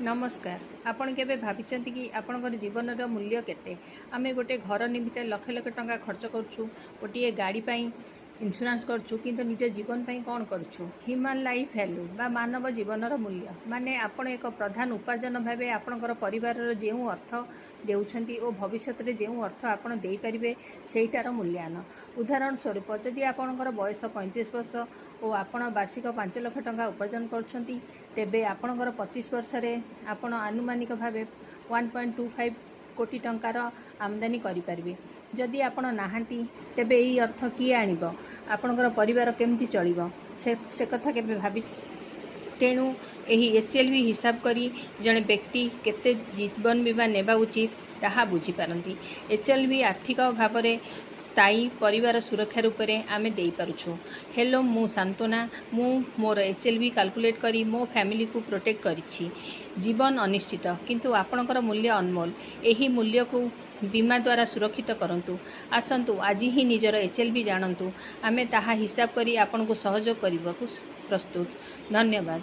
नमस्कार। आपण केबे भाविचंती कि आपणकर जीवन मूल्य केते? आमे गोटे घर निमित्त लक्ष लक्ष टंका खर्च करछु, गोटे गाड़ी पाई इन्शुरांस करछु, किंतु निज जीवन पाई कौन करछु? ह्यूमन लाइफ वैल्यू बा मानव जीवनर मूल्य माने आपण एक प्रधान उपार्जन भावे आपणकर परिवार जो अर्थ देउछंती और भविष्य में जो अर्थ आपण दे पारिबे सेटार मूल्यायन। उदाहरण स्वरूप जदि आपणकर बयस 35 वर्ष और आपण वार्षिक 5 लाख टंका उपार्जन करछंती, तेबे आपणकर 25 वर्ष रे आपण आनुमानिक भावे 1.25 कोटी टंकार आमदानी करिपारिबे। जदि आपण नाहांती तेबे एही अर्थ किए आनिबो? आपणकर परिवार केमती चलिबो से कथा केबे भाबी? तेणु एही HLB हिसाब करी जड़े व्यक्ति केते जीवन बीमा नेबा उचित ताहा बुझी पारंती। HLB आर्थिक भाव में स्थायी परिवार सुरक्षा रूप में आमे देई पारुछु। हेलो मु सांत्वना, मु मोर HLB कैलकुलेट करी मो फैमिली को प्रोटेक्ट करिछि। जीवन अनिश्चित किंतु आपणकर मूल्य अनमोल। एही मूल्य को बीमा द्वारा सुरक्षित करंतु। आसंतु आज ही निजर HLB जानंतु। आमे ताहा हिसाब करी आपन को सहयोग करबा को प्रस्तुत। धन्यवाद।